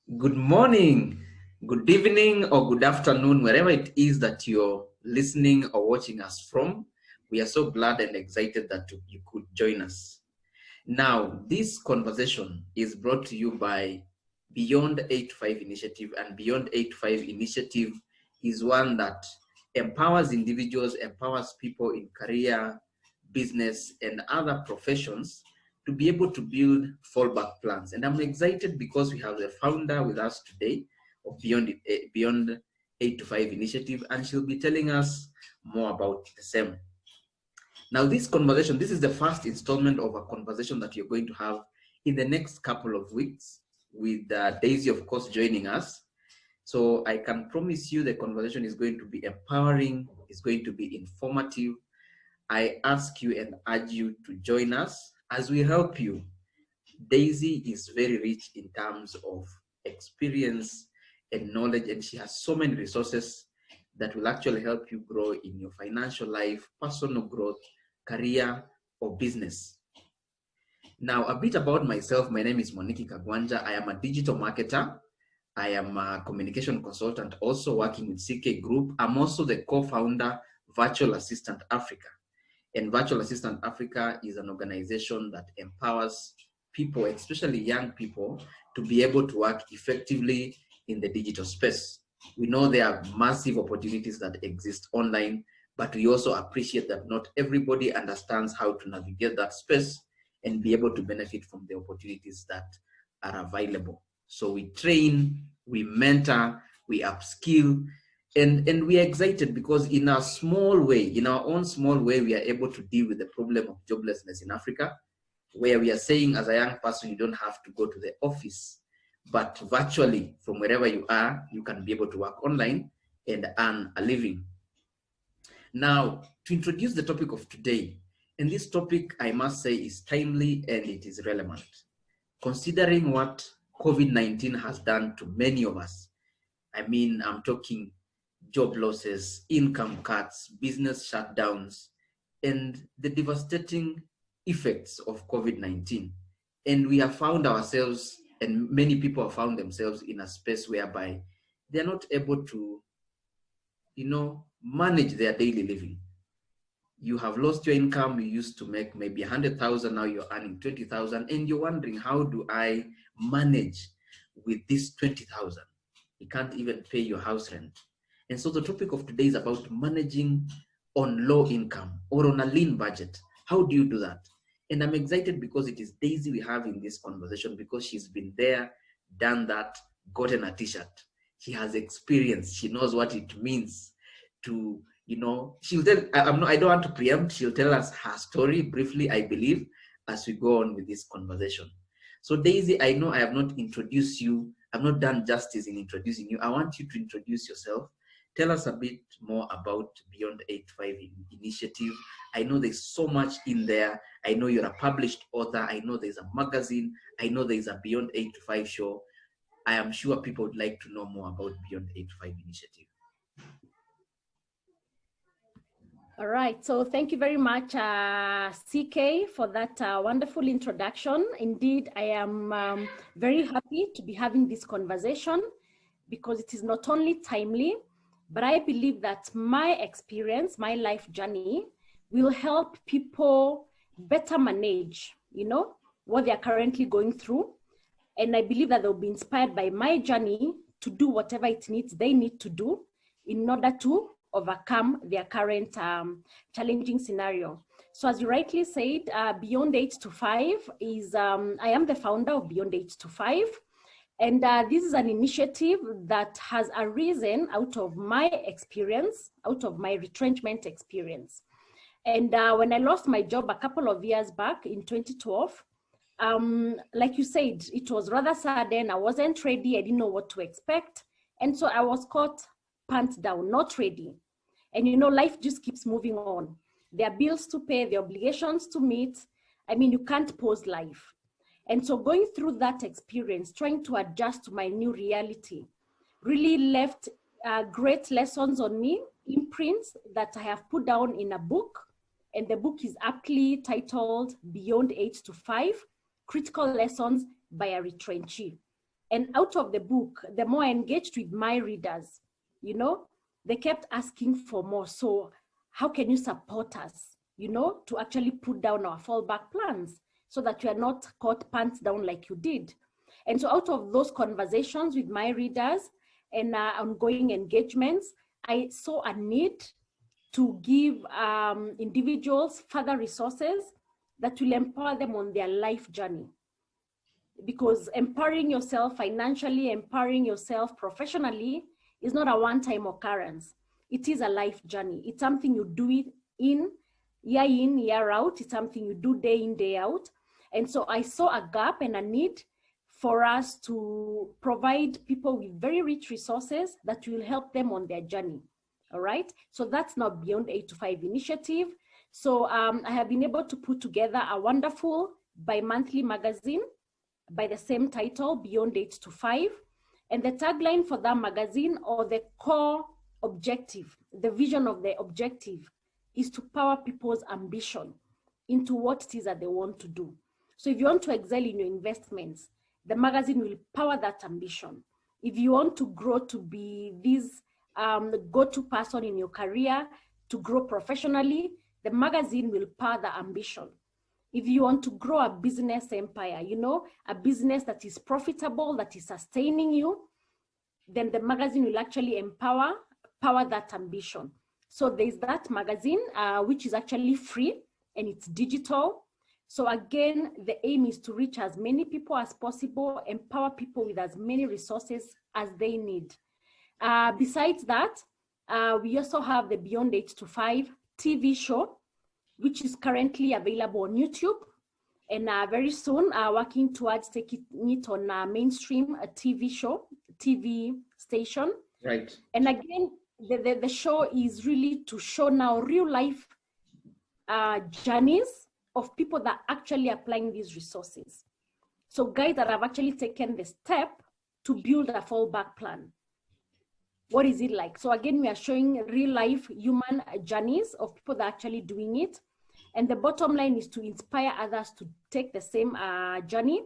Good morning, good evening, or good afternoon, wherever it is that you're listening or watching us from. We are so glad and excited that you could join us. Now, this conversation is brought to you by Beyond 8 to 5 Initiative, and Beyond 8 to 5 Initiative is one that empowers individuals, empowers people in career, business, and other professions to be able to build fallback plans. And I'm excited because we have the founder with us today of Beyond 8 to 5 Initiative, and she'll be telling us more about the same. Now, this is the first installment of a conversation that you're going to have in the next couple of weeks with Daisy, of course, joining us. So I can promise you the conversation is going to be empowering, it's going to be informative. I ask you and urge you to join us as we help you. Daisy is very rich in terms of experience and knowledge, and she has so many resources that will actually help you grow in your financial life, personal growth, career, or business. Now, a bit about myself. My name is Moniki Kagwanja. I am a digital marketer. I am a communication consultant, also working with CK Group. I'm also the co-founder, Virtual Assistant Africa. And Virtual Assistant Africa is an organization that empowers people, especially young people, to be able to work effectively in the digital space. We know there are massive opportunities that exist online, but we also appreciate that not everybody understands how to navigate that space and be able to benefit from the opportunities that are available. So we train, we mentor, we upskill, and we are excited because in a small way, in our own small way, we are able to deal with the problem of joblessness in Africa, where we are saying as a young person, you don't have to go to the office, but virtually from wherever you are, you can be able to work online and earn a living. Now, to introduce the topic of today, and this topic, I must say, is timely and it is relevant, considering what COVID-19 has done to many of us. I mean, I'm talking job losses, income cuts, business shutdowns, and the devastating effects of COVID-19. And we have found ourselves, and many people have found themselves in a space whereby they're not able to, manage their daily living. You have lost your income. You used to make maybe 100,000, now you're earning 20,000, and you're wondering, how do I manage with this 20,000? You can't even pay your house rent. And so the topic of today is about managing on low income or on a lean budget. How do you do that? And I'm excited because it is Daisy we have in this conversation, because she's been there, done that, gotten a t-shirt. She has experience. She knows what it means to, she'll tell, I don't want to preempt, she'll tell us her story briefly, I believe, as we go on with this conversation. So Daisy, I know I have not introduced you. I've not done justice in introducing you. I want you to introduce yourself. Tell us a bit more about Beyond 8 to 5 Initiative. I know there's so much in there. I know you're a published author. I know there's a magazine. I know there's a Beyond 8 to 5 show. I am sure people would like to know more about Beyond 8 to 5 Initiative. All right, so thank you very much, CK, for that wonderful introduction. Indeed, I am very happy to be having this conversation because it is not only timely, but I believe that my experience, my life journey, will help people better manage, what they are currently going through. And I believe that they'll be inspired by my journey to do whatever they need to do in order to overcome their current challenging scenario. So as you rightly said, Beyond 8 to 5 is, I am the founder of Beyond 8 to 5. And this is an initiative that has arisen out of my experience, out of my retrenchment experience. And when I lost my job a couple of years back in 2012, like you said, it was rather sudden. I wasn't ready. I didn't know what to expect. And so I was caught pants down, not ready. And life just keeps moving on. There are bills to pay, there are obligations to meet. I mean, you can't pause life. And so going through that experience, trying to adjust to my new reality, really left great lessons on me, imprints that I have put down in a book. And the book is aptly titled Beyond 8 to 5, Critical Lessons by a Retrenchee. And out of the book, the more I engaged with my readers, you know, they kept asking for more. So how can you support us, you know, to actually put down our fallback plans so that you are not caught pants down like you did? And so out of those conversations with my readers and ongoing engagements, I saw a need to give individuals further resources that will empower them on their life journey. Because empowering yourself financially, empowering yourself professionally is not a one-time occurrence. It is a life journey. It's something you do it in, year out. It's something you do day in, day out. And so I saw a gap and a need for us to provide people with very rich resources that will help them on their journey. All right. So that's now Beyond 8 to 5 initiative. So I have been able to put together a wonderful bi-monthly magazine by the same title, Beyond 8 to 5. And the tagline for that magazine, or the core objective, the vision of the objective, is to power people's ambition into what it is that they want to do. So if you want to excel in your investments, the magazine will power that ambition. If you want to grow to be this go-to person in your career, to grow professionally, the magazine will power the ambition. If you want to grow a business empire, you know, a business that is profitable, that is sustaining you, then the magazine will actually power that ambition. So there's that magazine, which is actually free and it's digital. So again, the aim is to reach as many people as possible, empower people with as many resources as they need. Besides that, we also have the Beyond 8 to 5 TV show, which is currently available on YouTube, and very soon working towards taking it on a mainstream TV show, TV station. Right. And again, the show is really to show now real life journeys of people that are actually applying these resources. So guys that have actually taken the step to build a fallback plan. What is it like? So again, we are showing real life human journeys of people that are actually doing it. And the bottom line is to inspire others to take the same journey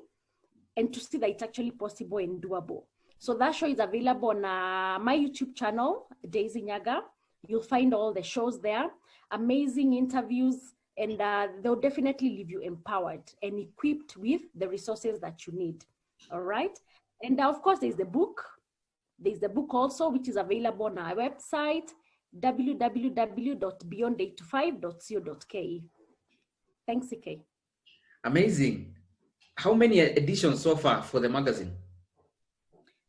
and to see that it's actually possible and doable. So that show is available on my YouTube channel, Daisy Nyaga. You'll find all the shows there, amazing interviews, and they'll definitely leave you empowered and equipped with the resources that you need. All right. And of course, there's the book. There's the book also, which is available on our website, www.beyond8to5.co.ke. Thanks, CK. Amazing. How many editions so far for the magazine?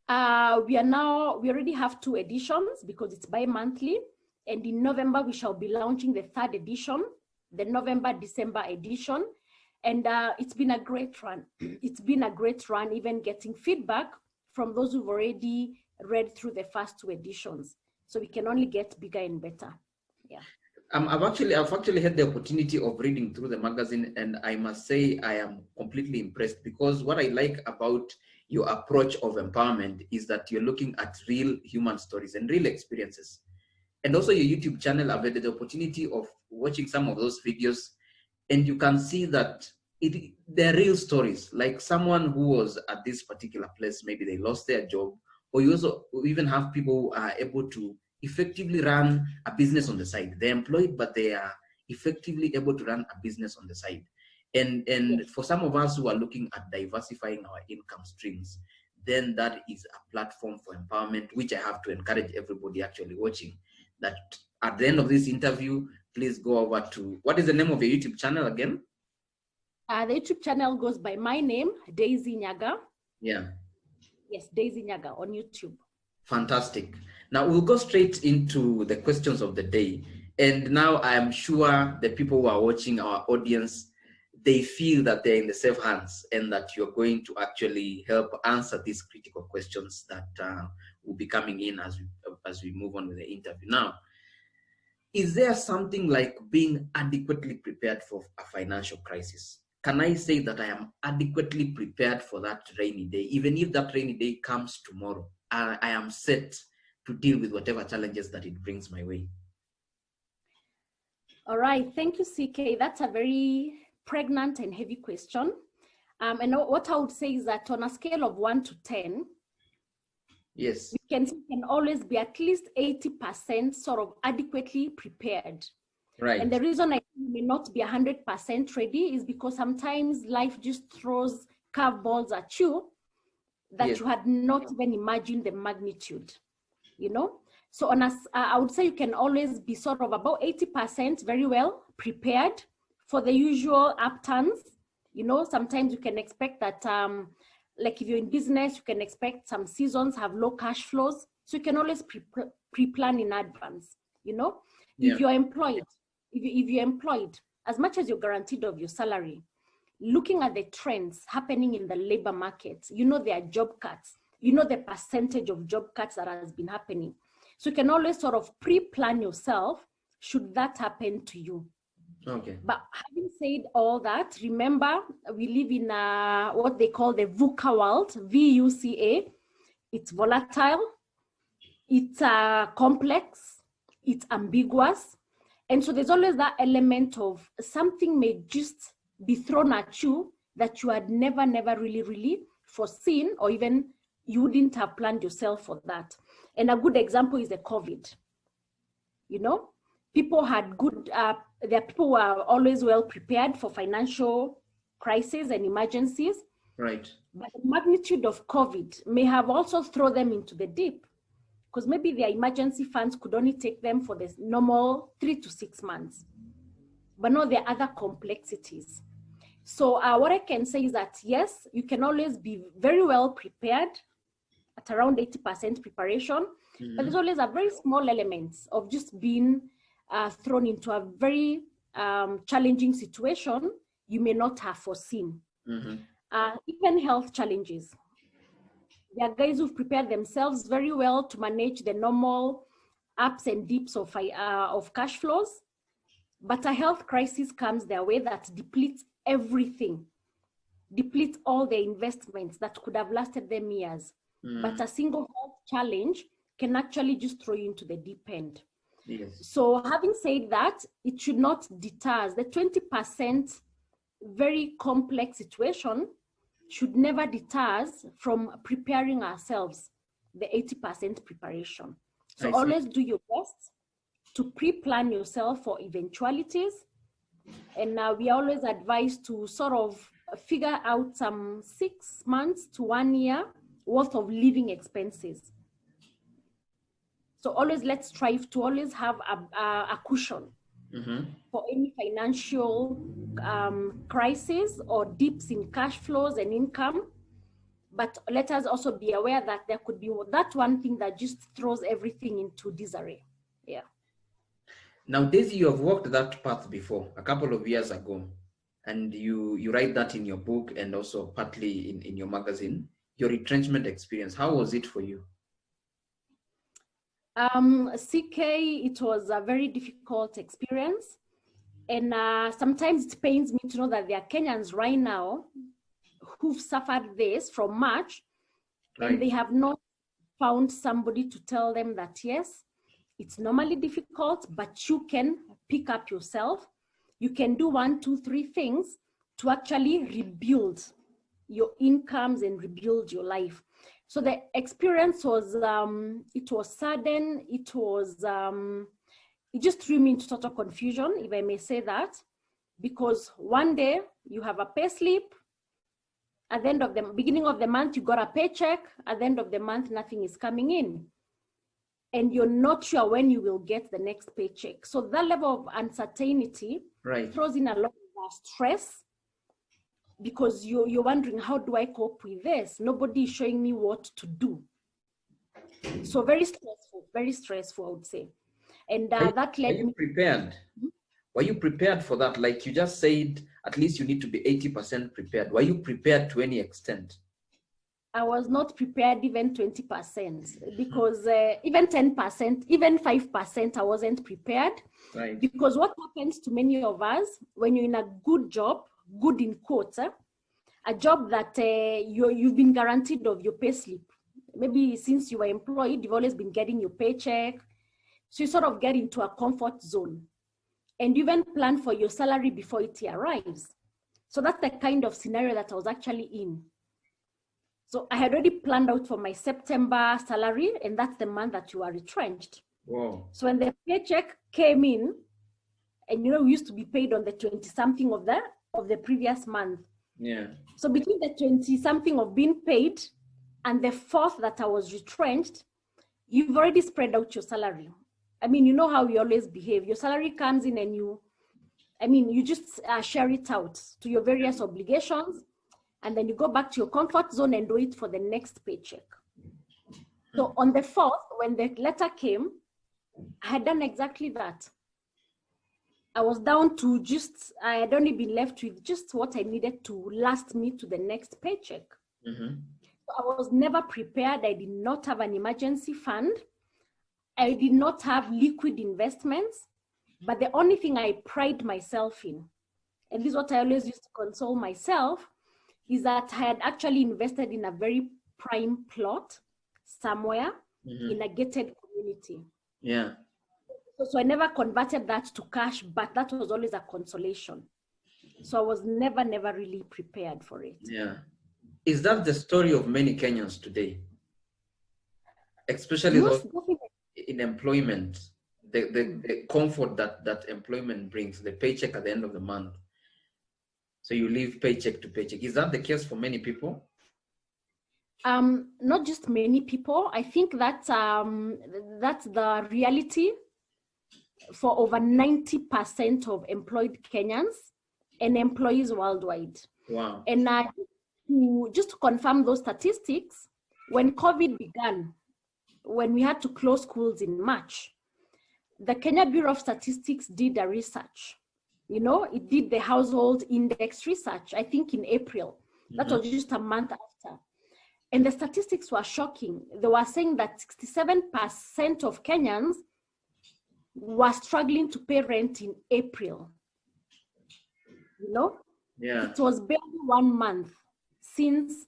We already have 2 editions because it's bi-monthly. And in November, we shall be launching the 3rd edition, the November-December edition. And it's been a great run. It's been a great run, even getting feedback from those who've already read through the first 2 editions. So we can only get bigger and better. Yeah. I've actually had the opportunity of reading through the magazine, and I must say I am completely impressed, because what I like about your approach of empowerment is that you're looking at real human stories and real experiences. And also your YouTube channel, I've had the opportunity of watching some of those videos, and you can see that they're real stories, like someone who was at this particular place, maybe they lost their job, or you also even have people who are able to effectively run a business on the side. They're employed, but they are effectively able to run a business on the side. And for some of us who are looking at diversifying our income streams, then that is a platform for empowerment, which I have to encourage everybody actually watching, that at the end of this interview, please go over to, what is the name of your YouTube channel again? The YouTube channel goes by my name, Daisy Nyaga. Yeah. Yes, Daisy Nyaga on YouTube. Fantastic. Now we'll go straight into the questions of the day. And now I am sure the people who are watching, our audience, they feel that they're in the safe hands and that you're going to actually help answer these critical questions that will be coming in as we move on with the interview. Now, is there something like being adequately prepared for a financial crisis? Can I say that I am adequately prepared for that rainy day? Even if that rainy day comes tomorrow, I am set to deal with whatever challenges that it brings my way. All right, thank you, CK. That's a very pregnant and heavy question. And what I would say is that on a scale of 1 to 10, Yes. you can always be at least 80% sort of adequately prepared. Right. And the reason I may not be 100% ready is because sometimes life just throws curveballs at you that Yes. you had not even imagined the magnitude, you know? So on us, I would say you can always be sort of about 80% very well prepared for the usual upturns. You know, sometimes you can expect that, like if you're in business, you can expect some seasons have low cash flows. So you can always pre-plan in advance, you know? Yeah. If you're employed, if you're employed, as much as you're guaranteed of your salary, looking at the trends happening in the labor market, you know, there are job cuts, you know, the percentage of job cuts that has been happening. So you can always sort of pre-plan yourself should that happen to you. Okay. But having said all that, remember, we live in what they call the VUCA world, VUCA. It's volatile, it's complex, it's ambiguous. And so there's always that element of something may just be thrown at you that you had never really foreseen, or even you wouldn't have planned yourself for that. And a good example is the COVID. You know, people had good, their people were always well prepared for financial crises and emergencies. Right. But the magnitude of COVID may have also thrown them into the deep, because maybe their emergency funds could only take them for the normal 3 to 6 months. But no, there are other complexities. So what I can say is that, yes, you can always be very well prepared at around 80% preparation, but there's always a very small element of just being thrown into a very challenging situation you may not have foreseen. Even health challenges. There are guys who've prepared themselves very well to manage the normal ups and dips of cash flows, but a health crisis comes their way that depletes everything, depletes all their investments that could have lasted them years. But a single health challenge can actually just throw you into the deep end. Yes. So having said that, it should not deter us. The 20% very complex situation should never deter us from preparing ourselves, the 80% preparation. So always do your best to pre-plan yourself for eventualities. And we are always advised to sort of figure out some 6 months to 1 year worth of living expenses. So always let's strive to always have a cushion for any financial crisis or dips in cash flows and income. But let us also be aware that there could be that one thing that just throws everything into disarray. Yeah. Now, Daisy, you have walked that path before, a couple of years ago, and you write that in your book and also partly in your magazine, your retrenchment experience. How was it for you? CK, it was a very difficult experience. And sometimes it pains me to know that there are Kenyans right now who've suffered this from March, and they have not found somebody to tell them that, yes, it's normally difficult, but you can pick up yourself. You can do 1, 2, 3 things to actually rebuild your incomes and rebuild your life. So the experience was, it was sudden, it was, it just threw me into total confusion, if I may say that, because one day you have a pay slip, at the end of the beginning of the month, you got a paycheck, at the end of the month, nothing is coming in. And you're not sure when you will get the next paycheck. So that level of uncertainty throws in a lot of stress, because you're wondering, how do I cope with this? Nobody is showing me what to do. So very stressful, I would say. And that led me. Were you prepared? Were you prepared for that? Like you just said, at least you need to be 80% prepared. Were you prepared to any extent? I was not prepared even 20%, because even 10%, even 5%, I wasn't prepared. Right. Because what happens to many of us when you're in a good job, good in quotes, a job that you've been guaranteed of your pay slip. Maybe since you were employed, you've always been getting your paycheck. So you sort of get into a comfort zone, and you even plan for your salary before it arrives. So that's the kind of scenario that I was actually in. So I had already planned out for my September salary, and that's the month that you are retrenched. Wow. So when the paycheck came in, and we used to be paid on the 20-something of the previous month. Yeah. So between the 20-something of being paid and the 4th that I was retrenched, you've already spread out your salary. I mean, you know how we always behave. Your salary comes in and you just share it out to your various obligations, and then you go back to your comfort zone and do it for the next paycheck. So on the 4th, when the letter came, I had done exactly that. I was down to I had only been left with just what I needed to last me to the next paycheck. Mm-hmm. So I was never prepared. I did not have an emergency fund. I did not have liquid investments. But the only thing I pride myself in, and this is what I always used to console myself, is that I had actually invested in a very prime plot somewhere in a gated community. Yeah. So I never converted that to cash, but that was always a consolation. So I was never really prepared for it. Yeah. Is that the story of many Kenyans today? Especially those in employment, the comfort that employment brings, the paycheck at the end of the month. So you live paycheck to paycheck. Is that the case for many people? Not just many people. I think that's the reality for over 90% of employed Kenyans and employees worldwide. Wow. And just to confirm those statistics, when COVID began, when we had to close schools in March, the Kenya Bureau of Statistics did a research. It did the household index research, I think in April. That was just a month after. And the statistics were shocking. They were saying that 67% of Kenyans were struggling to pay rent in April. Yeah. It was barely 1 month since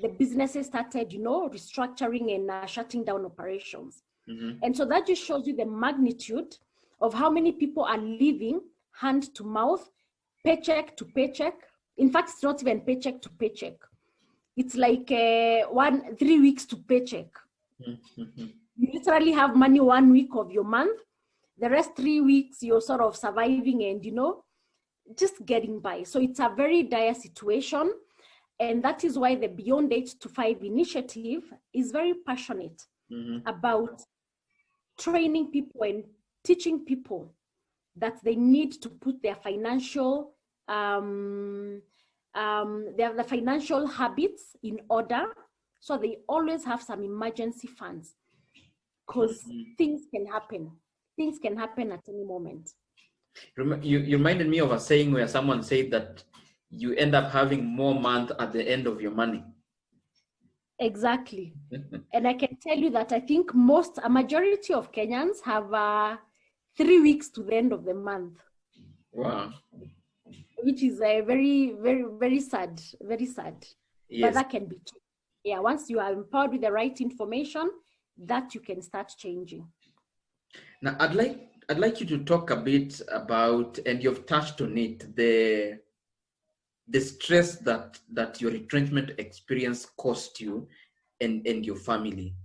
the businesses started, restructuring and shutting down operations. And so that just shows you the magnitude of how many people are living hand to mouth, paycheck to paycheck. In fact, it's not even paycheck to paycheck. It's like 3 weeks to paycheck. You literally have money 1 week of your month. The rest 3 weeks, you're sort of surviving and, just getting by. So it's a very dire situation. And that is why the Beyond 8 to 5 initiative is very passionate about training people and teaching people that they need to put their financial the financial habits in order, so they always have some emergency funds, because things can happen. Things can happen at any moment. You reminded me of a saying where someone said that you end up having more month at the end of your money. Exactly. And I can tell you that I think a majority of Kenyans have 3 weeks to the end of the month. Wow. Which is very, very, very sad. Very sad. Yes. But that can be changed. Yeah, once you are empowered with the right information, that you can start changing. Now, I'd like you to talk a bit about, and you've touched on it, the stress that your retrenchment experience cost you and your family.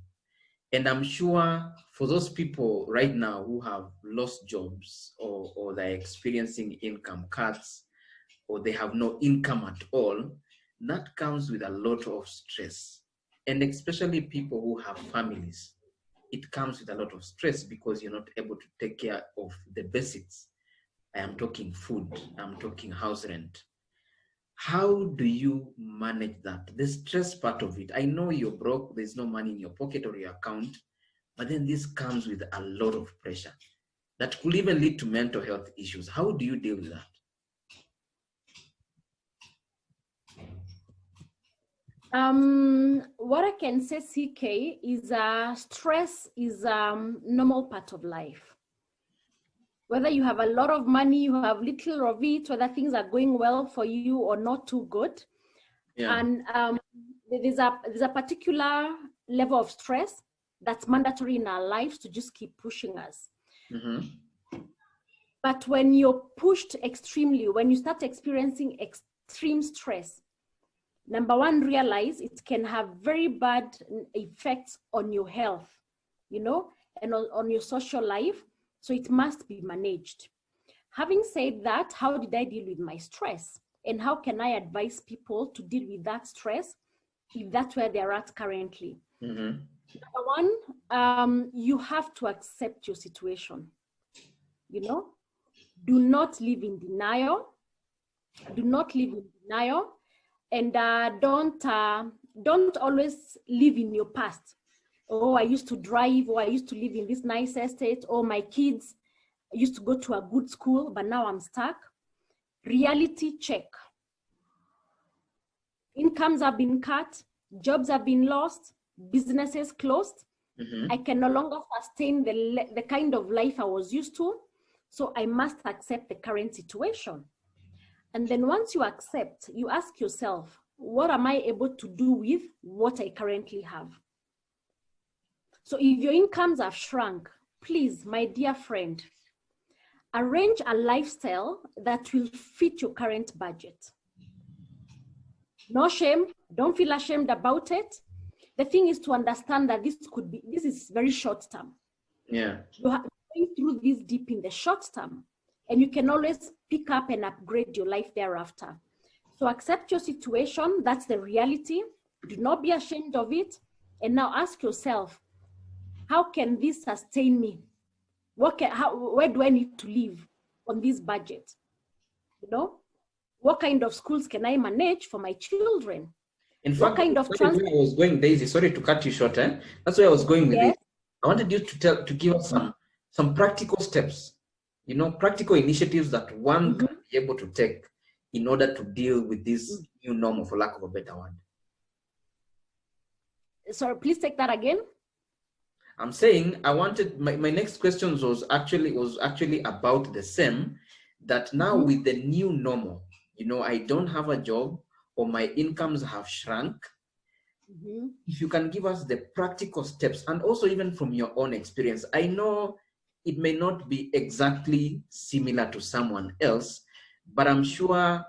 And I'm sure for those people right now who have lost jobs or they're experiencing income cuts or they have no income at all, that comes with a lot of stress. And especially people who have families, it comes with a lot of stress because you're not able to take care of the basics. I am talking food, I'm talking house rent. How do you manage that? The stress part of it. I know you're broke, there's no money in your pocket or your account, but then this comes with a lot of pressure that could even lead to mental health issues. How do you deal with that? What I can say, CK, is stress is a normal part of life. Whether you have a lot of money, you have little of it, whether things are going well for you or not too good. Yeah. And there's a particular level of stress that's mandatory in our lives to just keep pushing us. But when you're pushed extremely, when you start experiencing extreme stress, number one, realize it can have very bad effects on your health, you know, and on your social life. So it must be managed. Having said that, how did I deal with my stress? And how can I advise people to deal with that stress if that's where they're at currently? Mm-hmm. Number one, you have to accept your situation. You know, do not live in denial. Do not live in denial, and don't always live in your past. Oh, I used to drive, or I used to live in this nice estate, or my kids used to go to a good school, but now I'm stuck. Reality check. Incomes have been cut, jobs have been lost, businesses closed. Mm-hmm. I can no longer sustain the kind of life I was used to, so I must accept the current situation. And then once you accept, you ask yourself, what am I able to do with what I currently have? So if your incomes have shrunk, please, my dear friend, arrange a lifestyle that will fit your current budget. No shame, don't feel ashamed about it. The thing is to understand that this is very short term. Yeah. You are going through this deep in the short term, and you can always pick up and upgrade your life thereafter. So accept your situation, that's the reality. Do not be ashamed of it. And now ask yourself, how can this sustain me? Where do I need to live on this budget? You know, what kind of schools can I manage for my children? In What fact, kind of transport? I was going, Daisy, sorry to cut you short, eh? That's where I was going with Yes. it. I wanted you to give us some practical steps, you know, practical initiatives that one can be able to take in order to deal with this new normal, for lack of a better word. Sorry, please take that again. I'm saying I wanted my next question was actually about the same, that now with the new normal, you know, I don't have a job or my incomes have shrunk. If you can give us the practical steps, and also even from your own experience, I know it may not be exactly similar to someone else, but I'm sure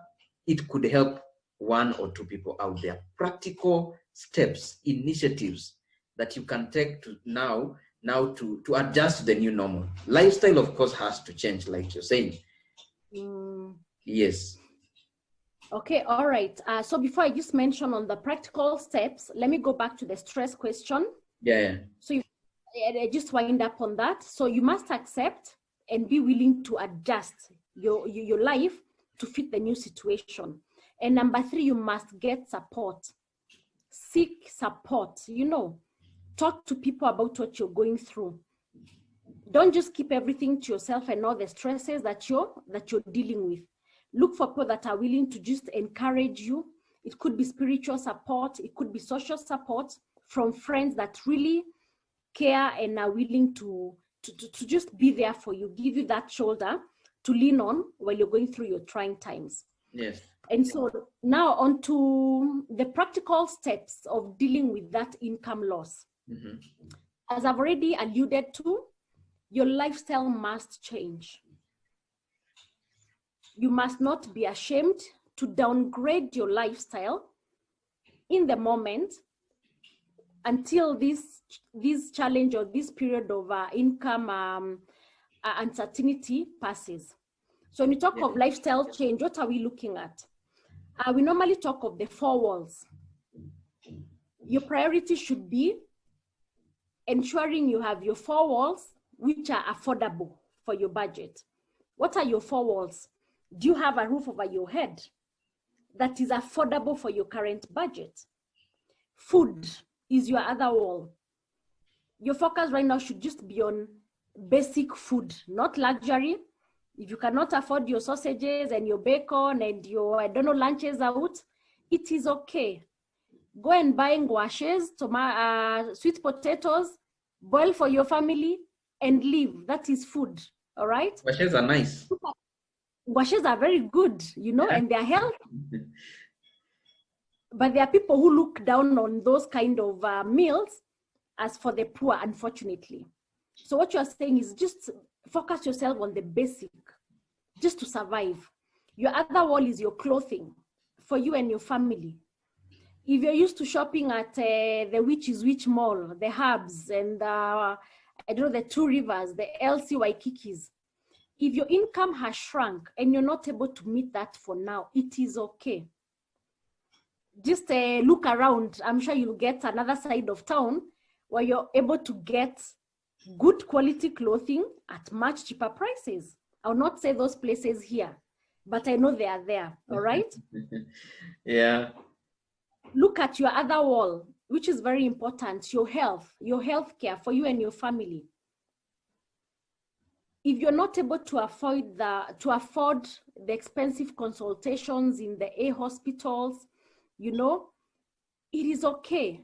it could help one or two people out there. Practical steps, initiatives that you can take to now to adjust to the new normal. Lifestyle, of course, has to change, like you're saying. Yes. Okay, all right. So before I just mention on the practical steps, let me go back to the stress question. Yeah. So I just wind up on that. So you must accept and be willing to adjust your life to fit the new situation. And number 3, you must get support. Seek support, you know, talk to people about what you're going through. Don't just keep everything to yourself and all the stresses that you're dealing with. Look for people that are willing to just encourage you. It could be spiritual support. It could be social support from friends that really care and are willing to just be there for you, give you that shoulder to lean on while you're going through your trying times. Yes. And so now on to the practical steps of dealing with that income loss. As I've already alluded to, your lifestyle must change. You must not be ashamed to downgrade your lifestyle in the moment until this challenge or this period of income uncertainty passes. So when we talk of lifestyle change, what are we looking at? We normally talk of the 4 walls. Your priority should be ensuring you have your 4 walls which are affordable for your budget. What are your 4 walls? Do you have a roof over your head that is affordable for your current budget? Food is your other wall. Your focus right now should just be on basic food, not luxury. If you cannot afford your sausages and your bacon and your, lunches out, it is okay. Go and buy ngwashes, sweet potatoes, boil for your family and live. That is food, all right? Ngwashes are nice. Ngwashes are very good, you know, and they're healthy. But there are people who look down on those kind of meals as for the poor, unfortunately. So what you're saying is just focus yourself on the basic, just to survive. Your other wall is your clothing. for you and your family. If you're used to shopping at the Which is Which Mall, the Hubs, and I don't know, the Two Rivers, the LC Waikikis, if your income has shrunk and you're not able to meet that for now, it is okay. Just look around. I'm sure you'll get another side of town where you're able to get good quality clothing at much cheaper prices. I'll not say those places here, but I know they are there, all right? Yeah. Look at your other wall, which is very important, your health care for you and your family. If you're not able to afford the expensive consultations in the A hospitals, you know, it is okay.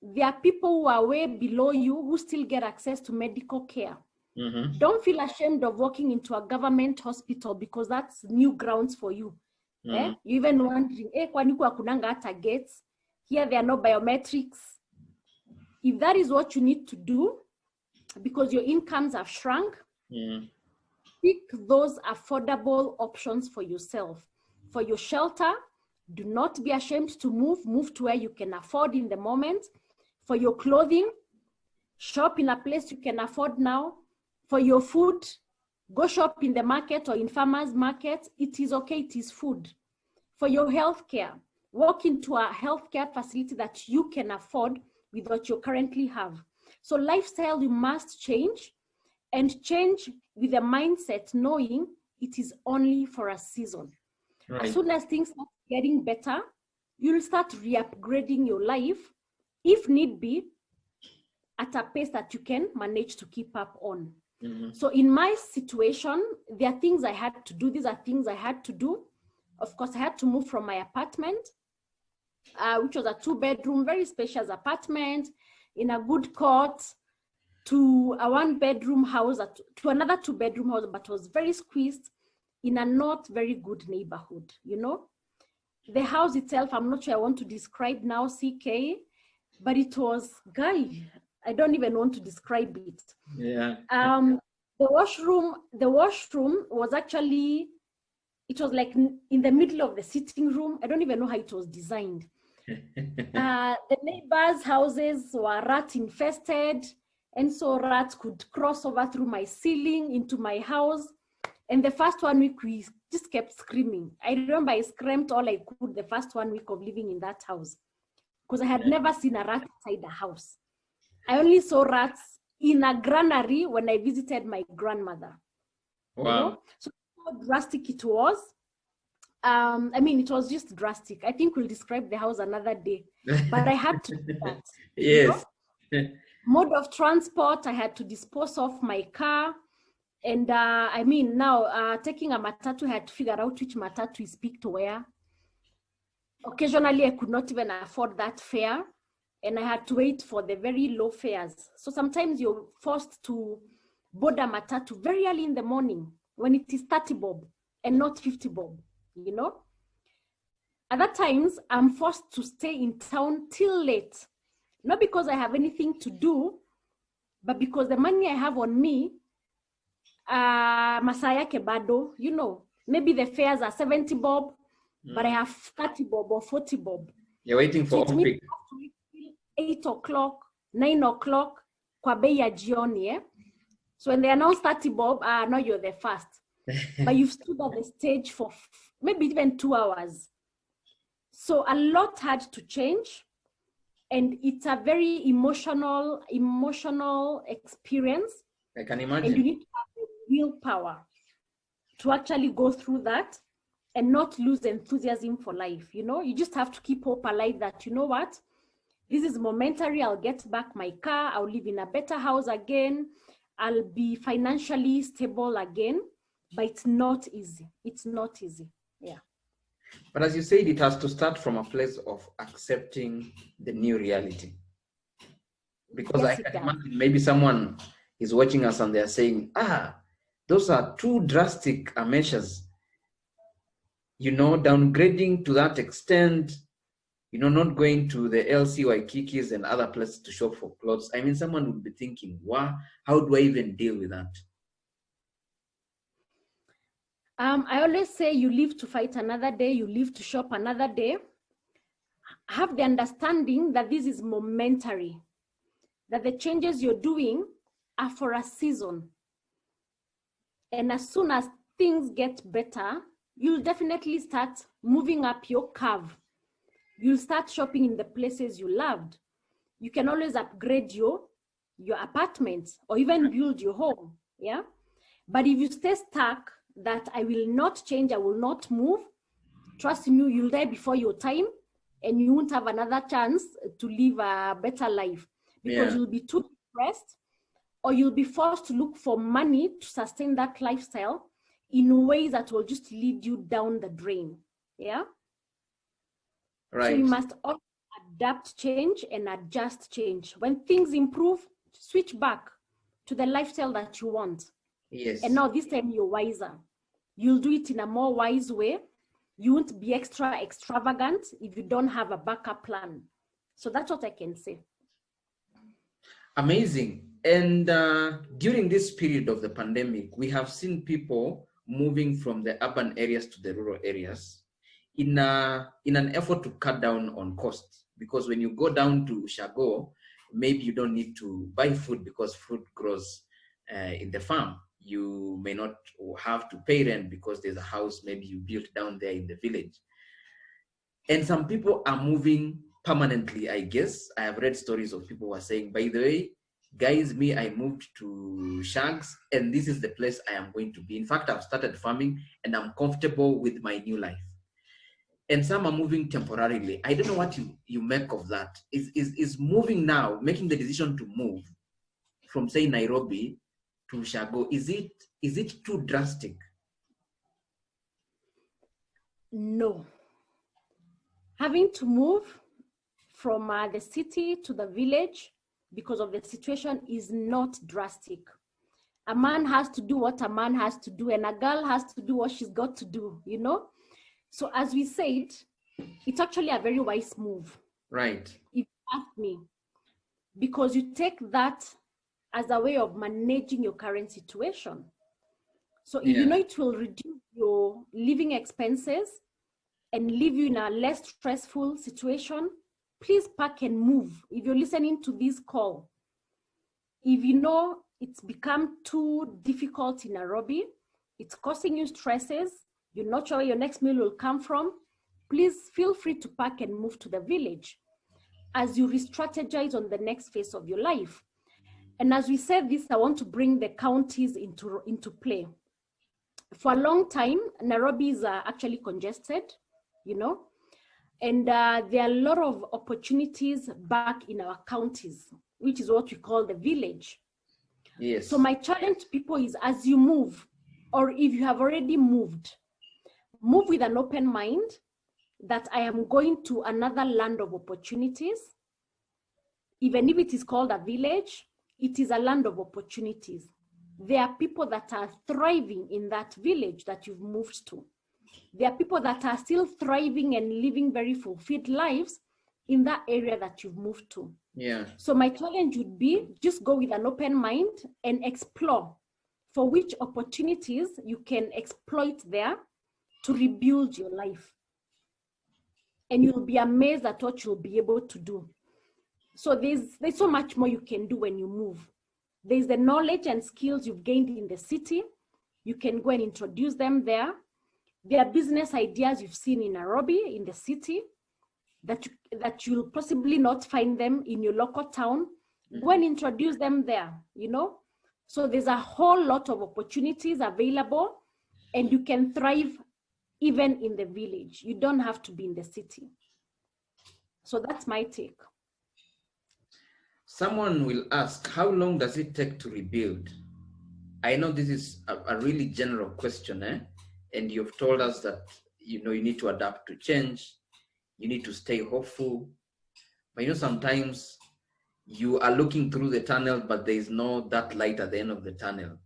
There are people who are way below you who still get access to medical care. Mm-hmm. Don't feel ashamed of walking into a government hospital because that's new grounds for you. Mm-hmm. You even wondering, kwani kunanga hata gates? Here there are no biometrics. If that is what you need to do, because your incomes have shrunk, pick those affordable options for yourself. For your shelter, do not be ashamed to move to where you can afford in the moment. For your clothing, shop in a place you can afford now. For your food, go shop in the market or in farmers market. It is okay, it is food. For your healthcare, walk into a healthcare facility that you can afford with what you currently have. So lifestyle, you must change, and change with a mindset knowing it is only for a season. Right. As soon as things start getting better, you'll start re-upgrading your life, if need be, at a pace that you can manage to keep up on. Mm-hmm. So in my situation, there are things I had to do. These are things I had to do. Of course, I had to move from my apartment, which was a 2-bedroom, very spacious apartment in a good court, to a 1-bedroom house, to another 2-bedroom house, but was very squeezed in a not very good neighborhood, you know. The house itself, I'm not sure I want to describe now, CK, but it was, I don't even want to describe it. Yeah. The washroom was actually, it was like in the middle of the sitting room. I don't even know how it was designed. The neighbors' houses were rat infested. And so rats could cross over through my ceiling into my house. And the first 1 week, we just kept screaming. I remember I screamed all I could the first 1 week of living in that house, because I had never seen a rat inside the house. I only saw rats in a granary when I visited my grandmother. Wow. You know? So how drastic it was. I mean, it was just drastic. I think we'll describe the house another day, but I had to do that. Yes. You know? Mode of transport, I had to dispose of my car. And I mean, now taking a matatu, I had to figure out which matatu is picked where. Occasionally, I could not even afford that fare, and I had to wait for the very low fares. So sometimes you're forced to board a matatu very early in the morning when it is 30 bob and not 50 bob, you know? Other times, I'm forced to stay in town till late. Not because I have anything to do, but because the money I have on me, masaya kebado, you know, maybe the fares are 70 bob, but I have 30 bob or 40 bob. You're waiting for So it means Olympic. 8 o'clock, 9 o'clock, kwa bei ya jioni, eh? So when they announce 30 bob, no, you're the first. But you've stood at the stage for maybe even 2 hours. So a lot had to change. And it's a very emotional experience. I can imagine. And you need to have willpower to actually go through that and not lose enthusiasm for life. You know, you just have to keep hope alive that, you know what, this is momentary. I'll get back my car. I'll live in a better house again. I'll be financially stable again. But it's not easy. It's not easy. Yeah. But as you said, it has to start from a place of accepting the new reality. Because Yes, I can imagine maybe someone is watching us and they're saying, those are too drastic measures. You know, downgrading to that extent, you know, not going to the LC Waikikis and other places to shop for clothes. I mean, someone would be thinking, wow, how do I even deal with that? I always say you live to fight another day, you live to shop another day. Have the understanding that this is momentary, that the changes you're doing are for a season. And as soon as things get better, you'll definitely start moving up your curve. You'll start shopping in the places you loved. You can always upgrade your apartment or even build your home. Yeah. But if you stay stuck, that I will not change, I will not move, trust me, you'll die before your time and you won't have another chance to live a better life because you'll be too depressed, or you'll be forced to look for money to sustain that lifestyle in ways that will just lead you down the drain. Yeah. Right. So you must always adapt change and adjust change. When things improve, switch back to the lifestyle that you want. Yes. And now this time you're wiser. You'll do it in a more wise way. You won't be extravagant if you don't have a backup plan. So that's what I can say. Amazing. And during this period of the pandemic, we have seen people moving from the urban areas to the rural areas in an effort to cut down on costs. Because when you go down to Shago, maybe you don't need to buy food because food grows in the farm. You may not have to pay rent because there's a house maybe you built down there in the village. And some people are moving permanently, I guess. I have read stories of people who are saying, by the way, guys, I moved to Shags and this is the place I am going to be. In fact, I've started farming and I'm comfortable with my new life. And some are moving temporarily. I don't know what you make of that. Is moving now, making the decision to move from, say, Nairobi to Shago, is it too drastic? No. Having to move from the city to the village because of the situation is not drastic. A man has to do what a man has to do, and a girl has to do what she's got to do, you know? So as we said, it's actually a very wise move. Right. If you ask me, because you take that as a way of managing your current situation. So if you know it will reduce your living expenses and leave you in a less stressful situation, please pack and move. If you're listening to this call, if you know it's become too difficult in Nairobi, it's causing you stresses, you're not sure where your next meal will come from, please feel free to pack and move to the village as you re-strategize on the next phase of your life. And as we said this, I want to bring the counties into play. For a long time, Nairobi is actually congested, you know, and there are a lot of opportunities back in our counties, which is what we call the village. Yes. So my challenge to people is, as you move, or if you have already moved, move with an open mind that I am going to another land of opportunities. Even if it is called a village, it is a land of opportunities. There are people that are thriving in that village that you've moved to. There are people that are still thriving and living very fulfilled lives in that area that you've moved to. Yeah. So my challenge would be just go with an open mind and explore for which opportunities you can exploit there to rebuild your life. And you'll be amazed at what you'll be able to do. So there's so much more you can do when you move. There's the knowledge and skills you've gained in the city. You can go and introduce them there. There are business ideas you've seen in Nairobi, in the city, that you'll possibly not find them in your local town. Go and introduce them there, you know? So there's a whole lot of opportunities available, and you can thrive even in the village. You don't have to be in the city. So that's my take. Someone will ask, how long does it take to rebuild? I know this is a really general question, and you've told us that you need to adapt to change, you need to stay hopeful, but sometimes you are looking through the tunnel, but there is no that light at the end of the tunnel,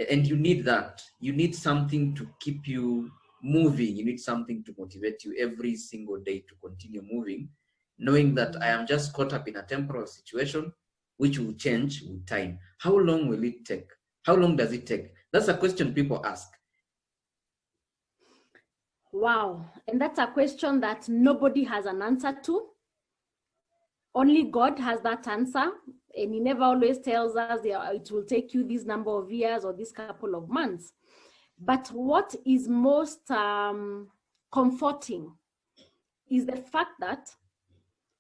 and you need that. You need something to keep you moving. You need something to motivate you every single day to continue moving, knowing that I am just caught up in a temporal situation which will change with time. How long will it take? How long does it take? That's a question people ask. Wow. And that's a question that nobody has an answer to. Only God has that answer. And he never always tells us it will take you this number of years or this couple of months. But what is most comforting is the fact that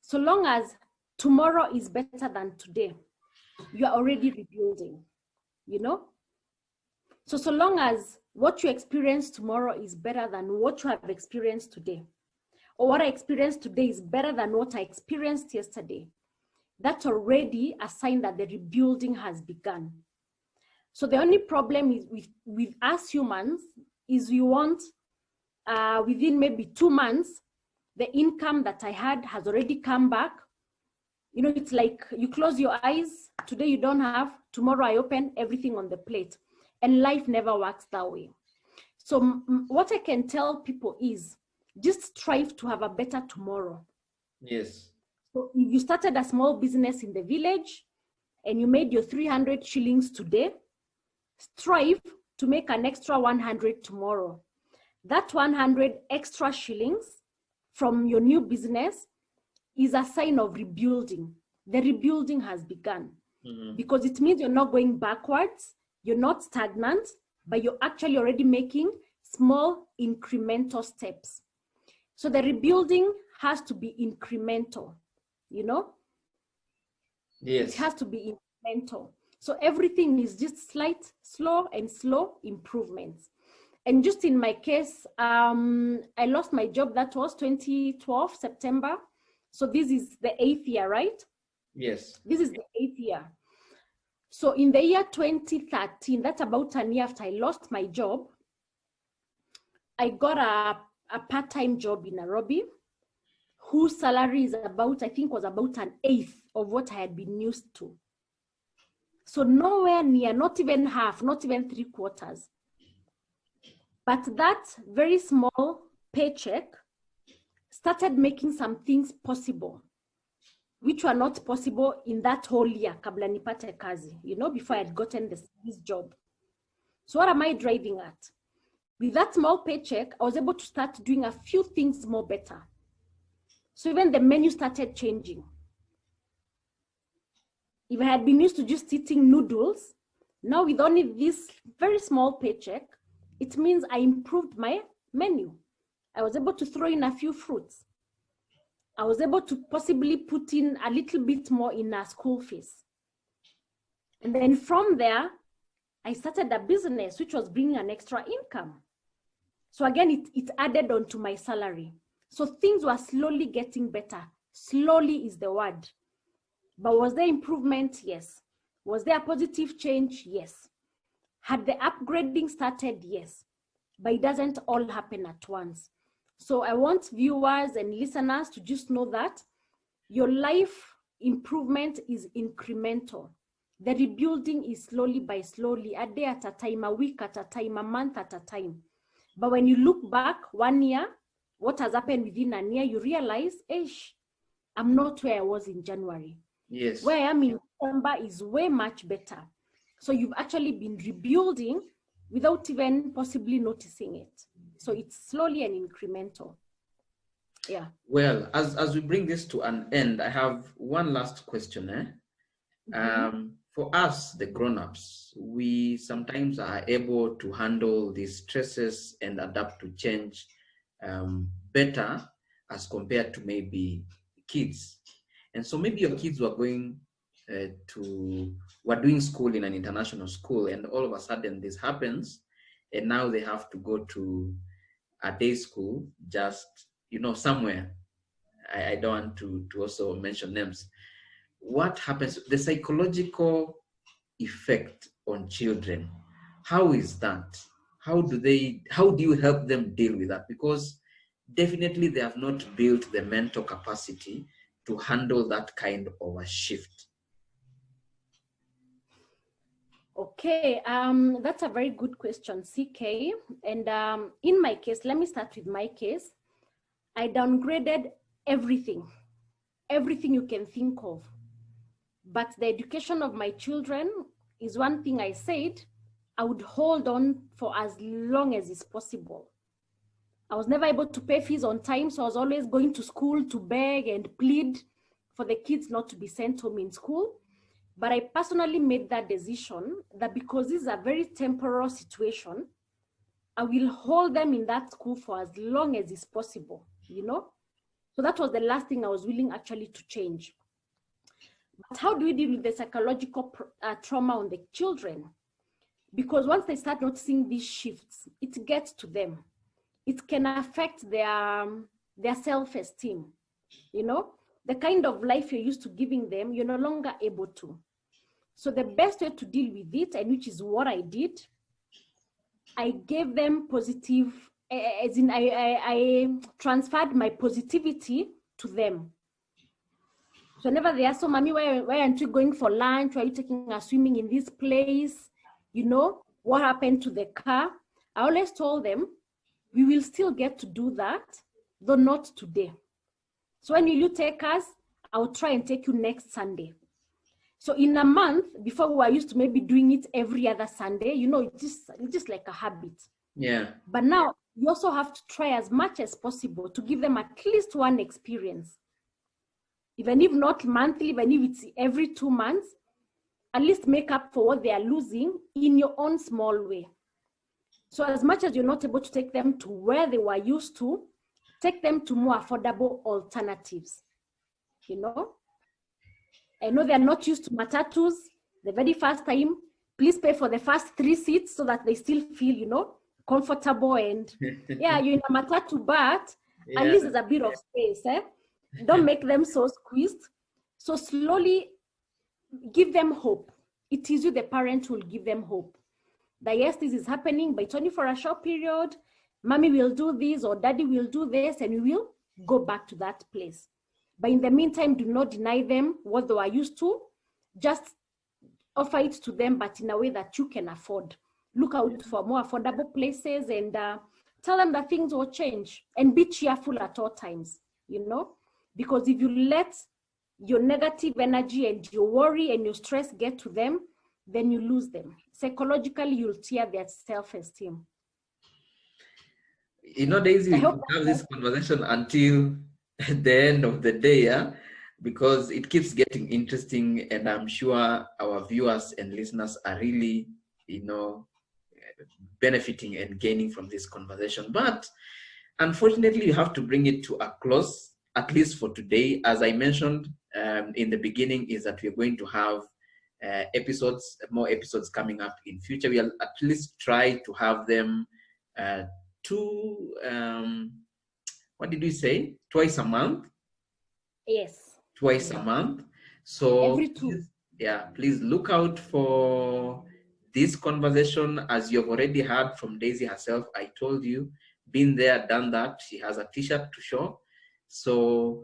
so long as tomorrow is better than today, you are already rebuilding, you know? So long as what you experience tomorrow is better than what you have experienced today, or what I experienced today is better than what I experienced yesterday, that's already a sign that the rebuilding has begun. So the only problem is with us humans is we want within maybe 2 months, the income that I had has already come back. You know, it's like you close your eyes, today you don't have, tomorrow I open everything on the plate. And life never works that way. So what I can tell people is just strive to have a better tomorrow. Yes. So if you started a small business in the village and you made your 300 shillings today, strive to make an extra 100 tomorrow. That 100 extra shillings from your new business is a sign of rebuilding. The rebuilding has begun because it means you're not going backwards, you're not stagnant, but you're actually already making small incremental steps. So the rebuilding has to be incremental, you know? Yes. It has to be incremental. So everything is just slight, slow improvements. And just in my case, I lost my job. That was 2012, September. So this is the 8th year, right? Yes. This is the 8th year. So in the year 2013, that's about a year after I lost my job, I got a part-time job in Nairobi, whose salary is about, I think was about an 1/8 of what I had been used to. So nowhere near, not even half, not even 3/4. But that very small paycheck started making some things possible, which were not possible in that whole year, kabla nipate kazi, you know, before I had gotten this job. So what am I driving at? With that small paycheck, I was able to start doing a few things more better. So even the menu started changing. If I had been used to just eating noodles, now with only this very small paycheck, it means I improved my menu. I was able to throw in a few fruits. I was able to possibly put in a little bit more in our school fees. And then from there, I started a business which was bringing an extra income. So again, it added on to my salary. So things were slowly getting better. Slowly is the word. But was there improvement? Yes. Was there a positive change? Yes. Had the upgrading started? Yes. But it doesn't all happen at once. So I want viewers and listeners to just know that your life improvement is incremental. The rebuilding is slowly by slowly, a day at a time, a week at a time, a month at a time. But when you look back 1 year, what has happened within a year, you realize, I'm not where I was in January. Yes. Where I am in December is way much better. So you've actually been rebuilding without even possibly noticing it. So it's slowly and incremental. Yeah. Well, as we bring this to an end, I have one last question. For us, the grown-ups, we sometimes are able to handle these stresses and adapt to change better as compared to maybe kids. And so maybe your kids were going were doing school in an international school, and all of a sudden this happens, and now they have to go to a day school just, you know, somewhere. I don't want to also mention names. What happens, the psychological effect on children, how is that? How do you help them deal with that? Because definitely they have not built the mental capacity to handle that kind of a shift. Okay, that's a very good question, CK. And in my case, let me start with my case. I downgraded everything you can think of. But the education of my children is one thing I said I would hold on for as long as is possible. I was never able to pay fees on time, so I was always going to school to beg and plead for the kids not to be sent home in school. But I personally made that decision that because this is a very temporary situation, I will hold them in that school for as long as is possible, you know? So that was the last thing I was willing actually to change. But how do we deal with the psychological trauma on the children? Because once they start noticing these shifts, it gets to them. It can affect their self-esteem, you know? The kind of life you're used to giving them, you're no longer able to. So the best way to deal with it, and which is what I did, I gave them positive, as in I transferred my positivity to them. So whenever they ask, so mommy, why aren't you going for lunch? Why are you taking us swimming in this place? You know, what happened to the car? I always told them, we will still get to do that, though not today. So when you take us, I'll try and take you next Sunday. So in a month, before we were used to maybe doing it every other Sunday, you know, it's just like a habit. Yeah. But now you also have to try as much as possible to give them at least one experience. Even if not monthly, even if it's every 2 months, at least make up for what they are losing in your own small way. So as much as you're not able to take them to where they were used to, take them to more affordable alternatives, you know? I know they're not used to matatus the very first time. Please pay for the first 3 seats so that they still feel, you know, comfortable and yeah, you're in a matatu, but at least there's a bit of space. Don't make them so squeezed. So slowly give them hope. It is you, the parent, who will give them hope. That yes, this is happening, but it's only for a short period. Mommy will do this or daddy will do this, and we will go back to that place. But in the meantime, do not deny them what they are used to. Just offer it to them, but in a way that you can afford. Look out for more affordable places and tell them that things will change, and be cheerful at all times, you know? Because if you let your negative energy and your worry and your stress get to them, then you lose them. Psychologically, you'll tear their self-esteem. You know, Daisy, we can have this conversation until the end of the day, yeah? Because it keeps getting interesting, and I'm sure our viewers and listeners are really, you know, benefiting and gaining from this conversation. But unfortunately, you have to bring it to a close, at least for today. As I mentioned in the beginning, is that we're going to have more episodes coming up in future. We'll at least try to have them what did we say? Twice a month? Yes. Twice a month. So every 2. Yeah, please look out for this conversation. As you've already heard from Daisy herself, I told you, been there, done that. She has a t-shirt to show. So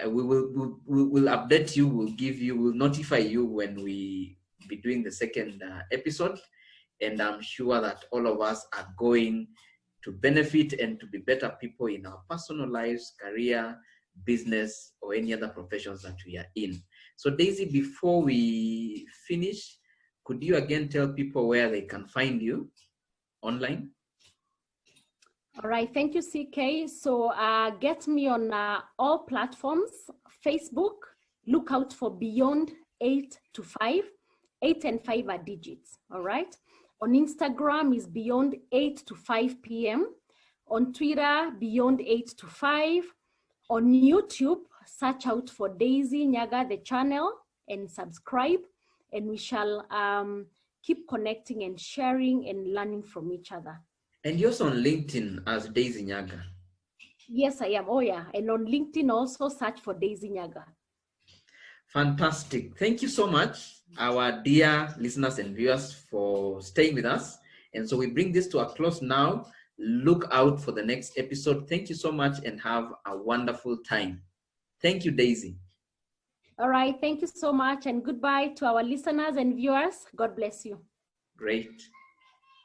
we'll update you, we'll notify you when we be doing the second episode. And I'm sure that all of us are going to benefit and to be better people in our personal lives, career, business, or any other professions that we are in. So Daisy, before we finish, could you again tell people where they can find you online? All right, thank you, CK. So get me on all platforms. Facebook, look out for Beyond 8 to 5. 8 and 5 are digits, all right? On Instagram is Beyond 8 to 5 p.m. On Twitter, Beyond 8 to 5. On YouTube, search out for Daisy Nyaga, the channel, and subscribe. And we shall keep connecting and sharing and learning from each other. And you're also on LinkedIn as Daisy Nyaga. Yes, I am. Oh, yeah. And on LinkedIn, also search for Daisy Nyaga. Fantastic. Thank you so much, our dear listeners and viewers, for staying with us. And so we bring this to a close now. Look out for the next episode. Thank you so much and have a wonderful time. Thank you, Daisy. All right. Thank you so much. And goodbye to our listeners and viewers. God bless you. Great.